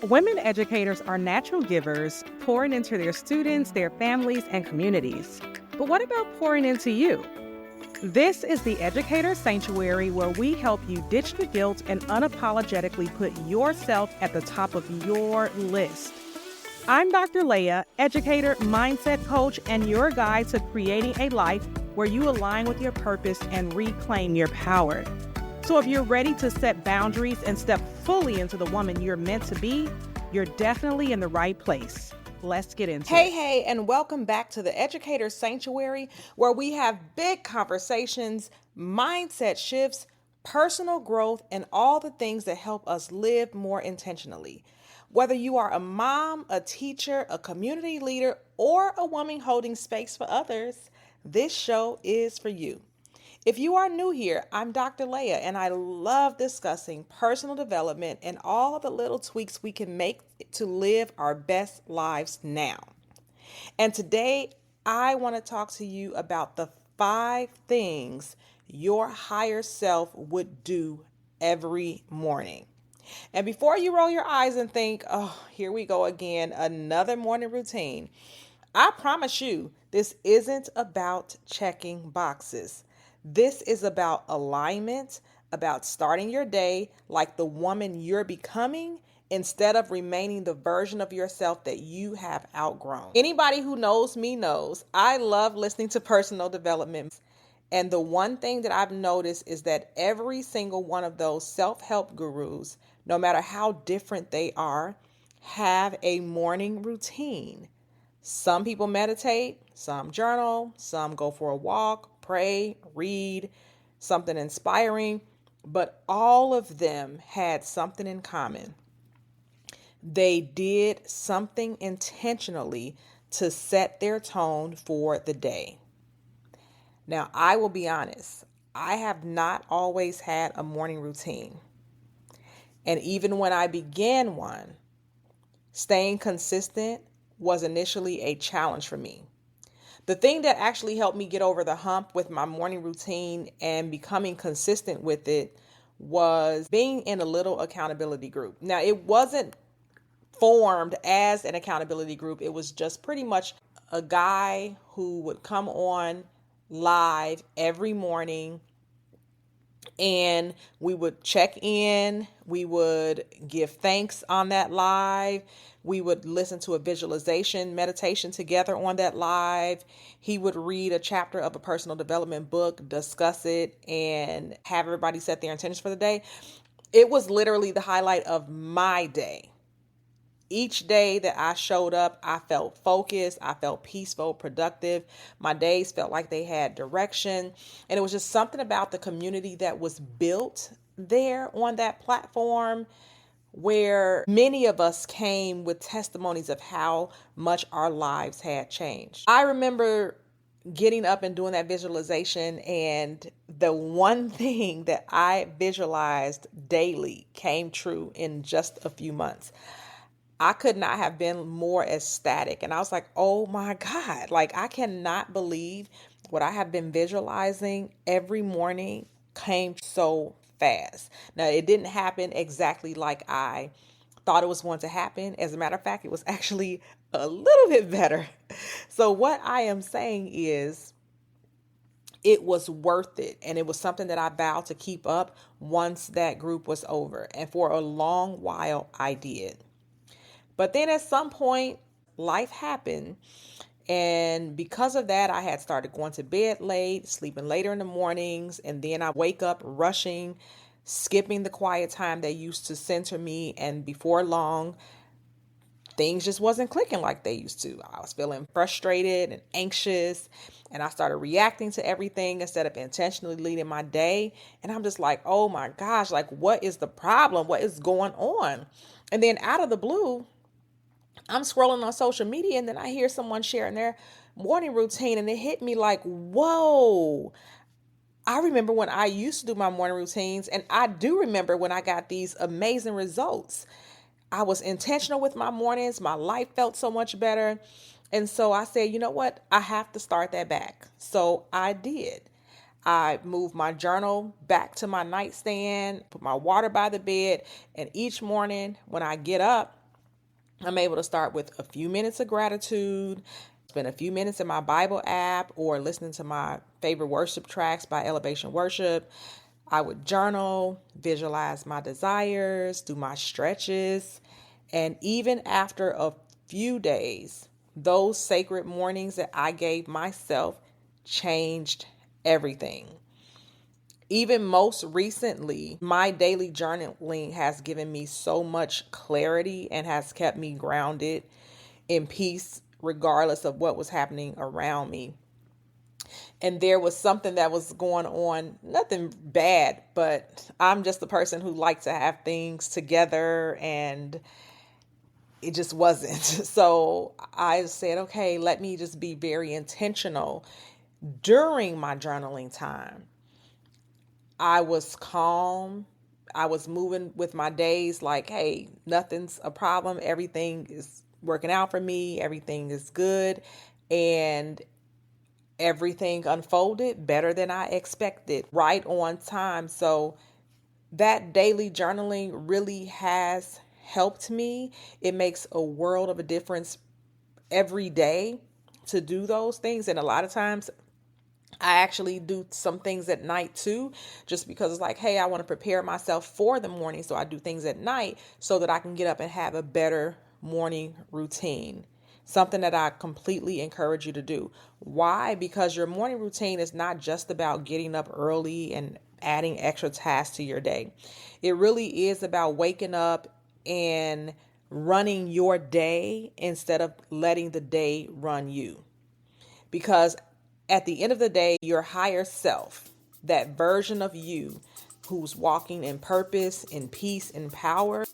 Women educators are natural givers, pouring into their students, their families, and communities. But what about pouring into you? This is the Educator Sanctuary, where we help you ditch the guilt and unapologetically put yourself at the top of your list. I'm Dr. Leah, educator, mindset coach, and your guide to creating a life where you align with your purpose and reclaim your power. So if you're ready to set boundaries and step fully into the woman you're meant to be, you're definitely in the right place. Let's get into it. Hey, and welcome back to the Educator Sanctuary, where we have big conversations, mindset shifts, personal growth, and all the things that help us live more intentionally. Whether you are a mom, a teacher, a community leader, or a woman holding space for others, this show is for you. If you are new here, I'm Dr. Leah, and I love discussing personal development and all the little tweaks we can make to live our best lives now. And today, I want to talk to you about the 5 things your higher self would do every morning. And before you roll your eyes and think, oh, here we go again, another morning routine, I promise you, this isn't about checking boxes. This is about alignment, about starting your day like the woman you're becoming instead of remaining the version of yourself that you have outgrown. Anybody who knows me knows I love listening to personal development. And the one thing that I've noticed is that every single one of those self-help gurus, no matter how different they are, have a morning routine. Some people meditate, some journal, some go for a walk, pray, read, something inspiring, but all of them had something in common. They did something intentionally to set their tone for the day. Now, I will be honest, I have not always had a morning routine. And even when I began one, staying consistent was initially a challenge for me. The thing that actually helped me get over the hump with my morning routine and becoming consistent with it was being in a little accountability group. Now, it wasn't formed as an accountability group. It was just pretty much a guy who would come on live every morning, and we would check in, we would give thanks on that live, we would listen to a visualization meditation together on that live. He would read a chapter of a personal development book, discuss it, and have everybody set their intentions for the day. It was literally the highlight of my day. Each day that I showed up, I felt focused, I felt peaceful, productive. My days felt like they had direction. And it was just something about the community that was built there on that platform, where many of us came with testimonies of how much our lives had changed. I remember getting up and doing that visualization, and the one thing that I visualized daily came true in just a few months. I could not have been more ecstatic. And I was like, oh my God, like I cannot believe what I have been visualizing every morning came so fast. Now, it didn't happen exactly like I thought it was going to happen. As a matter of fact, it was actually a little bit better. So what I am saying is, it was worth it. And it was something that I vowed to keep up once that group was over. And for a long while, I did. But then at some point, life happened. And because of that, I had started going to bed late, sleeping later in the mornings. And then I wake up rushing, skipping the quiet time that used to center me. And before long, things just wasn't clicking like they used to. I was feeling frustrated and anxious. And I started reacting to everything instead of intentionally leading my day. And I'm just like, oh my gosh, like what is the problem? What is going on? And then out of the blue, I'm scrolling on social media, and then I hear someone sharing their morning routine, and it hit me like, whoa. I remember when I used to do my morning routines, and I do remember when I got these amazing results. I was intentional with my mornings. My life felt so much better. And so I said, you know what? I have to start that back. So I did. I moved my journal back to my nightstand, put my water by the bed, and each morning when I get up, I'm able to start with a few minutes of gratitude, spend a few minutes in my Bible app or listening to my favorite worship tracks by Elevation Worship. I would journal, visualize my desires, do my stretches. And even after a few days, those sacred mornings that I gave myself changed everything. Even most recently, my daily journaling has given me so much clarity and has kept me grounded in peace, regardless of what was happening around me. And there was something that was going on, nothing bad, but I'm just the person who likes to have things together, and it just wasn't. So I said, okay, let me just be very intentional during my journaling time. I was calm. I was moving with my days like, hey, nothing's a problem. Everything is working out for me. Everything is good. And everything unfolded better than I expected, right on time. So that daily journaling really has helped me. It makes a world of a difference every day to do those things. And a lot of times I actually do some things at night too, just because it's like, hey, I want to prepare myself for the morning. So I do things at night so that I can get up and have a better morning routine. Something that I completely encourage you to do. Why? Because your morning routine is not just about getting up early and adding extra tasks to your day. It really is about waking up and running your day instead of letting the day run you. Because at the end of the day, your higher self, that version of you who's walking in purpose, in peace, in power.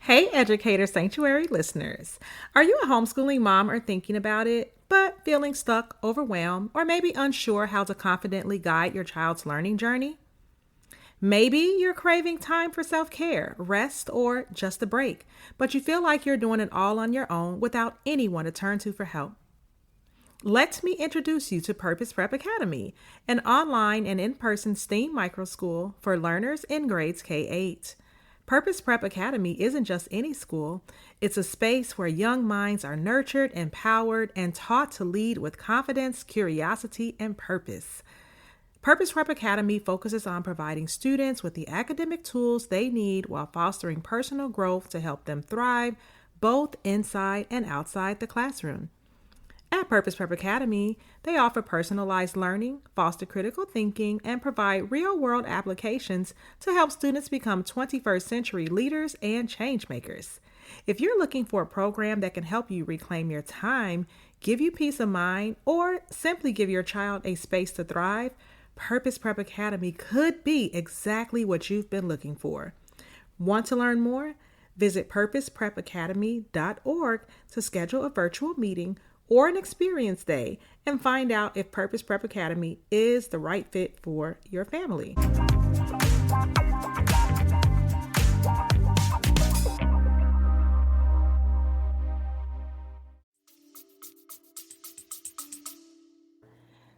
Hey, Educator Sanctuary listeners. Are you a homeschooling mom or thinking about it, but feeling stuck, overwhelmed, or maybe unsure how to confidently guide your child's learning journey? Maybe you're craving time for self-care, rest, or just a break, but you feel like you're doing it all on your own without anyone to turn to for help. Let me introduce you to Purpose Prep Academy, an online and in-person STEAM micro school for learners in grades K-8. Purpose Prep Academy isn't just any school. It's a space where young minds are nurtured, empowered, and taught to lead with confidence, curiosity, and purpose. Purpose Prep Academy focuses on providing students with the academic tools they need while fostering personal growth to help them thrive both inside and outside the classroom. At Purpose Prep Academy, they offer personalized learning, foster critical thinking, and provide real-world applications to help students become 21st century leaders and change makers. If you're looking for a program that can help you reclaim your time, give you peace of mind, or simply give your child a space to thrive, Purpose Prep Academy could be exactly what you've been looking for. Want to learn more? Visit purposeprepacademy.org to schedule a virtual meeting or an experience day and find out if Purpose Prep Academy is the right fit for your family.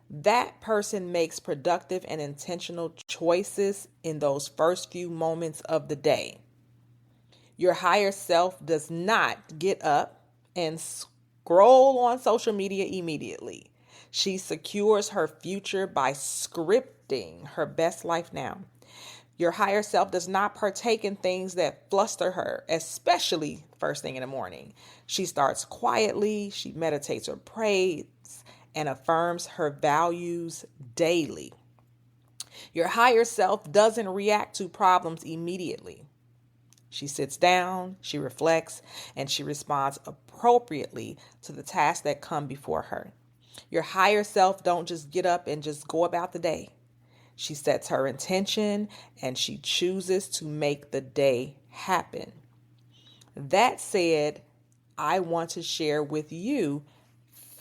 That person makes productive and intentional choices in those first few moments of the day. Your higher self does not get up and scroll on social media immediately. She secures her future by scripting her best life now. Your higher self does not partake in things that fluster her, especially first thing in the morning. She starts quietly, she meditates or prays, and affirms her values daily. Your higher self doesn't react to problems immediately. She sits down, she reflects, and she responds appropriately to the tasks that come before her. Your higher self don't just get up and just go about the day. She sets her intention and she chooses to make the day happen. That said, I want to share with you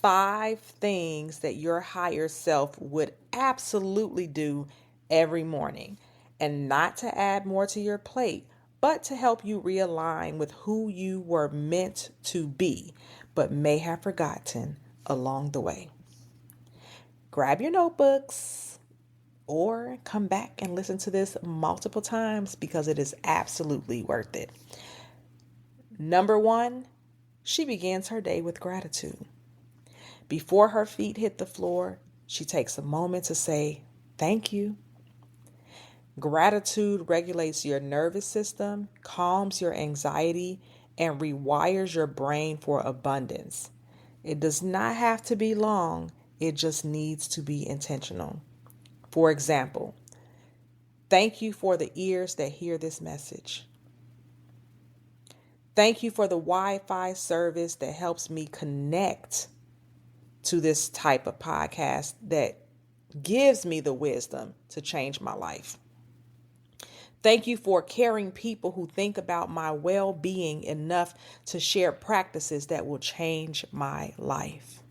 5 things that your higher self would absolutely do every morning. And not to add more to your plate, but to help you realign with who you were meant to be, but may have forgotten along the way. Grab your notebooks or come back and listen to this multiple times because it is absolutely worth it. Number 1, she begins her day with gratitude. Before her feet hit the floor, she takes a moment to say, "Thank you." Gratitude regulates your nervous system, calms your anxiety, and rewires your brain for abundance. It does not have to be long, it just needs to be intentional. For example, thank you for the ears that hear this message. Thank you for the Wi-Fi service that helps me connect to this type of podcast that gives me the wisdom to change my life. Thank you for caring people who think about my well-being enough to share practices that will change my life.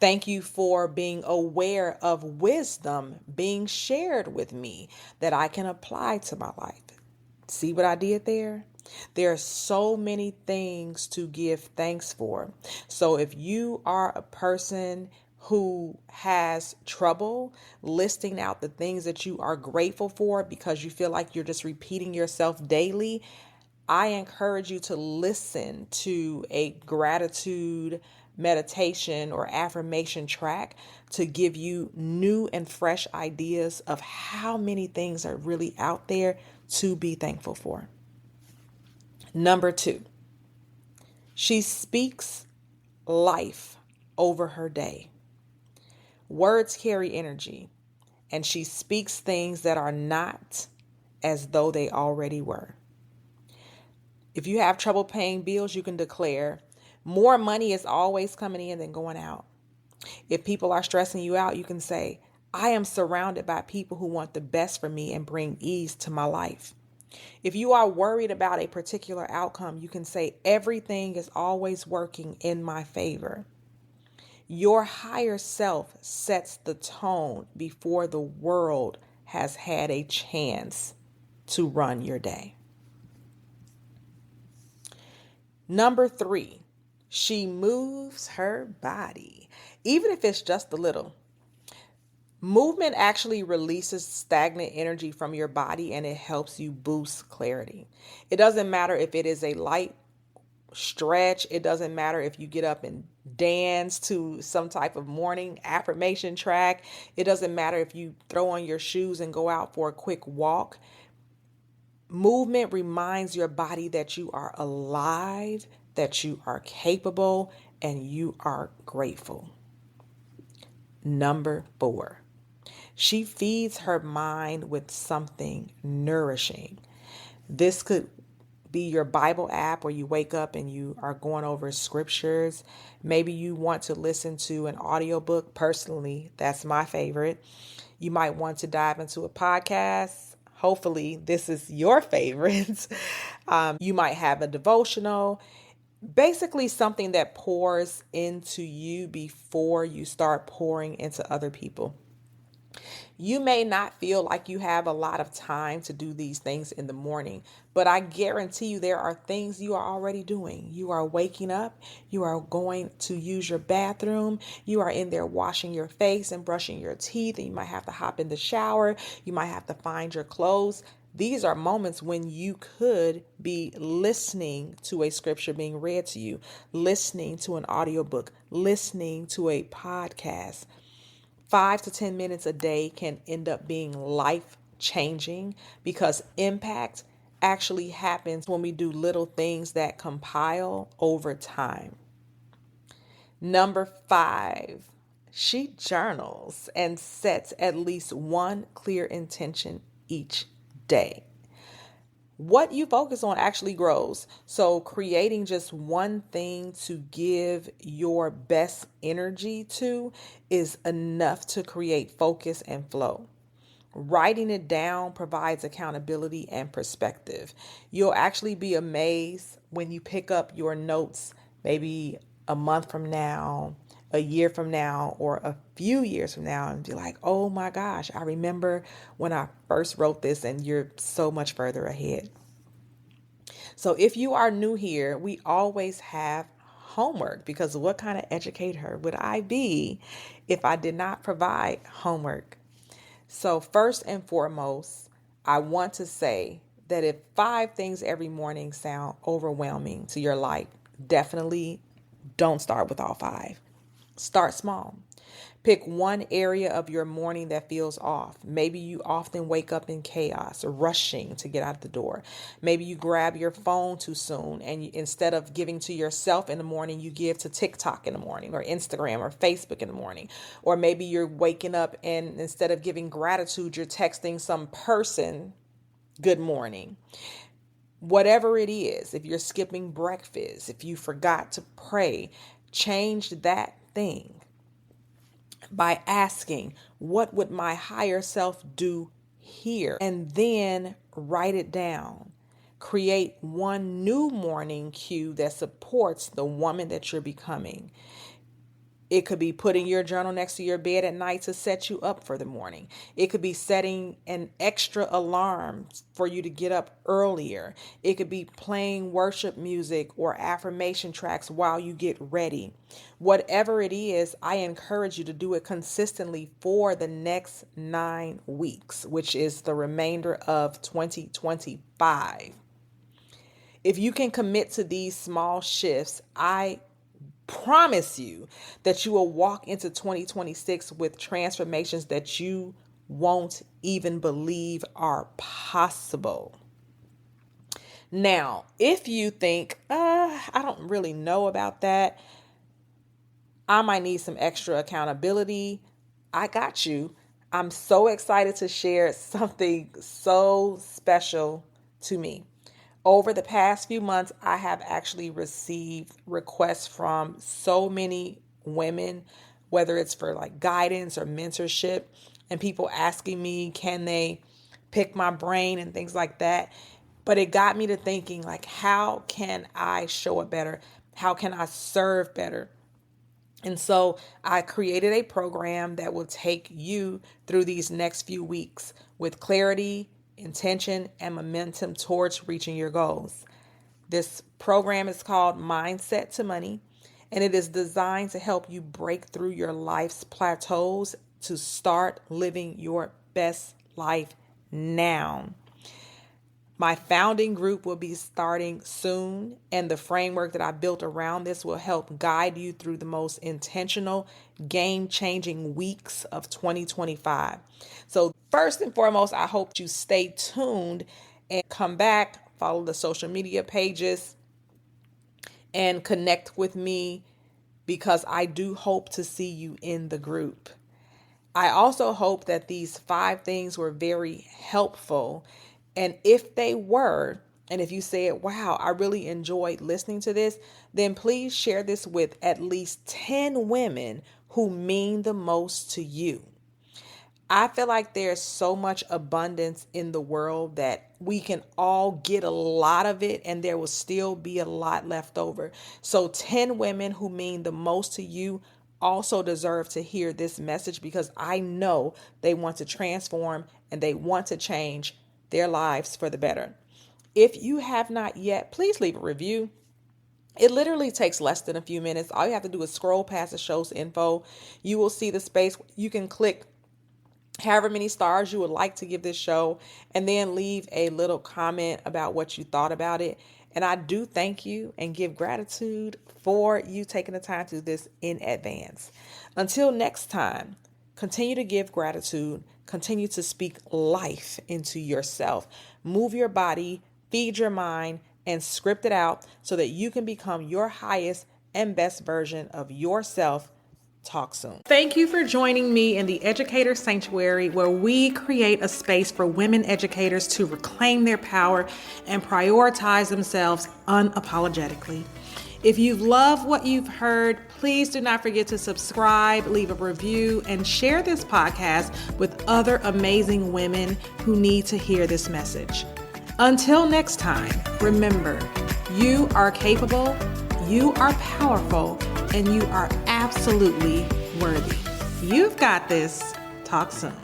Thank you for being aware of wisdom being shared with me that I can apply to my life. See what I did there? There are so many things to give thanks for. So if you are a person who has trouble listing out the things that you are grateful for because you feel like you're just repeating yourself daily, I encourage you to listen to a gratitude meditation or affirmation track to give you new and fresh ideas of how many things are really out there to be thankful for. Number 2, she speaks life over her day. Words carry energy, and she speaks things that are not as though they already were. If you have trouble paying bills, you can declare, more money is always coming in than going out. If people are stressing you out, you can say, I am surrounded by people who want the best for me and bring ease to my life. If you are worried about a particular outcome, you can say, everything is always working in my favor. Your higher self sets the tone before the world has had a chance to run your day. Number 3, she moves her body, even if it's just a little. Movement actually releases stagnant energy from your body and it helps you boost clarity. It doesn't matter if it is a light stretch. It doesn't matter if you get up and dance to some type of morning affirmation track. It doesn't matter if you throw on your shoes and go out for a quick walk. Movement reminds your body that you are alive, that you are capable, and you are grateful. Number 4, she feeds her mind with something nourishing. This could be your Bible app where you wake up and you are going over scriptures. Maybe you want to listen to an audiobook. Personally, that's my favorite. You might want to dive into a podcast. Hopefully, this is your favorite. You might have a devotional. Basically, something that pours into you before you start pouring into other people. You may not feel like you have a lot of time to do these things in the morning, but I guarantee you there are things you are already doing. You are waking up, you are going to use your bathroom, you are in there washing your face and brushing your teeth, and you might have to hop in the shower, you might have to find your clothes. These are moments when you could be listening to a scripture being read to you, listening to an audiobook, listening to a podcast. 5 to 10 minutes a day can end up being life changing because impact actually happens when we do little things that compile over time. Number 5, she journals and sets at least one clear intention each day. What you focus on actually grows. So creating just one thing to give your best energy to is enough to create focus and flow. Writing it down provides accountability and perspective. You'll actually be amazed when you pick up your notes maybe a month from now a year from now or a few years from now and be like, oh my gosh, I remember when I first wrote this, and you're so much further ahead. So if you are new here, we always have homework, because what kind of educator would I be if I did not provide homework? So first and foremost, I want to say that if 5 things every morning sound overwhelming to your life, definitely don't start with all 5. Start small. Pick one area of your morning that feels off. Maybe you often wake up in chaos, rushing to get out the door. Maybe you grab your phone too soon, and instead of giving to yourself in the morning, you give to TikTok in the morning, or Instagram or Facebook in the morning. Or maybe you're waking up and instead of giving gratitude, you're texting some person good morning. Whatever it is, if you're skipping breakfast, if you forgot to pray, change that thing by asking, what would my higher self do here? And then write it down. Create one new morning cue that supports the woman that you're becoming. It could be putting your journal next to your bed at night to set you up for the morning. It could be setting an extra alarm for you to get up earlier. It could be playing worship music or affirmation tracks while you get ready. Whatever it is, I encourage you to do it consistently for the next 9 weeks, which is the remainder of 2025. If you can commit to these small shifts, I promise you that you will walk into 2026 with transformations that you won't even believe are possible. Now, if you think, I don't really know about that, I might need some extra accountability, I got you. I'm so excited to share something so special to me. Over the past few months, I have actually received requests from so many women, whether it's for like guidance or mentorship, and people asking me, can they pick my brain and things like that. But it got me to thinking, like, how can I show up better? How can I serve better? And so I created a program that will take you through these next few weeks with clarity, intention, and momentum towards reaching your goals. This program is called Mindset to Money, and it is designed to help you break through your life's plateaus to start living your best life now. My founding group will be starting soon, and the framework that I built around this will help guide you through the most intentional, game-changing weeks of 2025. So first and foremost, I hope you stay tuned and come back, follow the social media pages, and connect with me, because I do hope to see you in the group. I also hope that these 5 things were very helpful. And if they were, and if you said, wow, I really enjoyed listening to this, then please share this with at least 10 women who mean the most to you. I feel like there's so much abundance in the world that we can all get a lot of it, and there will still be a lot left over. So 10 women who mean the most to you also deserve to hear this message, because I know they want to transform and they want to change their lives for the better. If you have not yet, please leave a review. It literally takes less than a few minutes. All you have to do is scroll past the show's info. You will see the space. You can click however many stars you would like to give this show, and then leave a little comment about what you thought about it. And I do thank you and give gratitude for you taking the time to do this in advance. Until next time, continue to give gratitude, continue to speak life into yourself, move your body, feed your mind, and script it out so that you can become your highest and best version of yourself. Talk soon. Thank you for joining me in the Educator Sanctuary, where we create a space for women educators to reclaim their power and prioritize themselves unapologetically. If you love what you've heard, please do not forget to subscribe, leave a review, and share this podcast with other amazing women who need to hear this message. Until next time, remember, you are capable, you are powerful, and you are absolutely worthy. You've got this. Talk soon.